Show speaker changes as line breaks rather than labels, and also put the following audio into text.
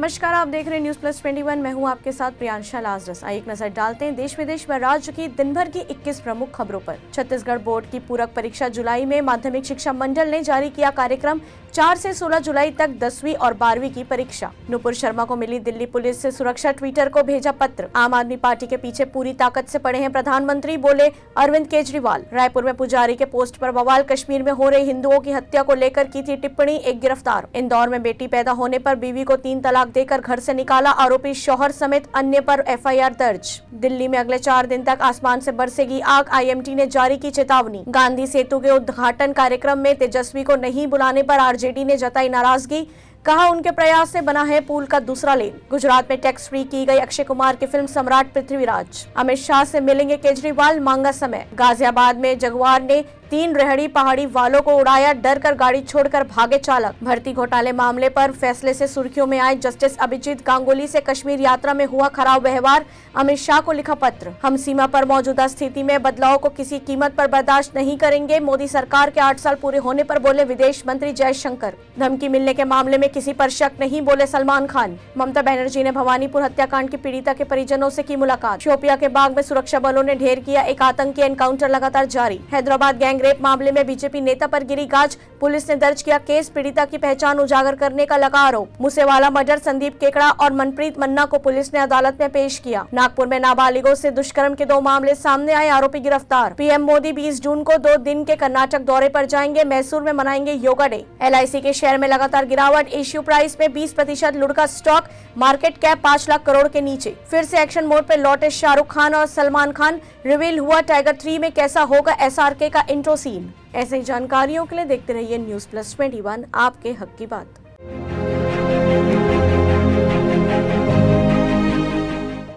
नमस्कार, आप देख रहे हैं न्यूज प्लस 21। मैं हूं आपके साथ प्रियांशा लाजरस। आइए एक नजर डालते हैं देश विदेश व राज्य की दिन भर की 21 प्रमुख खबरों पर। छत्तीसगढ़ बोर्ड की पूरक परीक्षा जुलाई में माध्यमिक शिक्षा मंडल ने जारी किया कार्यक्रम। 4 से 16 जुलाई तक 10वीं और 12वीं की परीक्षा। नुपुर शर्मा को मिली दिल्ली पुलिस से सुरक्षा, ट्विटर को भेजा पत्र। आम आदमी पार्टी के पीछे पूरी ताकत से पड़े हैं प्रधानमंत्री, बोले अरविंद केजरीवाल। रायपुर में पुजारी के पोस्ट पर बवाल। कश्मीर में हो रही हिंदुओं की हत्या को लेकर की थी टिप्पणी, एक गिरफ्तार। इंदौर में बेटी पैदा होने पर बीवी को 3 तलाक देकर घर से निकाला, आरोपी शौहर समेत अन्य पर एफआईआर दर्ज। दिल्ली में अगले 4 दिन तक आसमान से बरसेगी आग, आईएमटी ने जारी की चेतावनी। गांधी सेतु के उद्घाटन कार्यक्रम में तेजस्वी को नहीं बुलाने पर आरजेडी ने जताई नाराजगी, कहा उनके प्रयास से बना है पुल का दूसरा लेन। गुजरात में टैक्स फ्री की गई अक्षय कुमार की फिल्म सम्राट पृथ्वीराज। अमित शाह से मिलेंगे केजरीवाल, मांगा समय। गाजियाबाद में जगुआर ने 3 रेहड़ी पहाड़ी वालों को उड़ाया, डर कर गाड़ी छोड़कर भागे चालक। भर्ती घोटाले मामले पर फैसले से सुर्खियों में आए जस्टिस अभिजीत गांगुली से कश्मीर यात्रा में हुआ खराब व्यवहार, अमित शाह को लिखा पत्र। हम सीमा पर मौजूदा स्थिति में बदलाव को किसी कीमत पर बर्दाश्त नहीं करेंगे, मोदी सरकार के 8 साल पूरे होने पर बोले विदेश मंत्री जयशंकर। धमकी मिलने के मामले में किसी पर शक नहीं, बोले सलमान खान। ममता बनर्जी ने भवानीपुर हत्याकांड की पीड़िता के परिजनों से की मुलाकात। शोपिया के बाग में सुरक्षा बलों ने ढेर किया एक आतंकी, एनकाउंटर लगातार जारी। हैदराबाद गैंग रेप मामले में बीजेपी नेता पर गिरी गाज, पुलिस ने दर्ज किया केस, पीड़िता की पहचान उजागर करने का लगा आरोप। मूसेवाला मर्डर, संदीप केकड़ा और मनप्रीत मन्ना को पुलिस ने अदालत में पेश किया। नागपुर में नाबालिगों से दुष्कर्म के 2 मामले सामने आए, आरोपी गिरफ्तार। पीएम मोदी 20 जून को 2 दिन के कर्नाटक दौरे पर जाएंगे, मैसूर में मनाएंगे योगा डे। एलआईसी के शेयर में लगातार गिरावट, इश्यू प्राइस में 20% लुढ़का stock, market cap 5 lakh crore के नीचे। फिर से एक्शन मोड पर लौटे शाहरुख खान और सलमान खान, रिवील हुआ टाइगर 3 में कैसा होगा एसआरके का इंट्रो सीन। ऐसे ही जानकारियों के लिए देखते रहिए न्यूज प्लस 21, आपके हक की बात।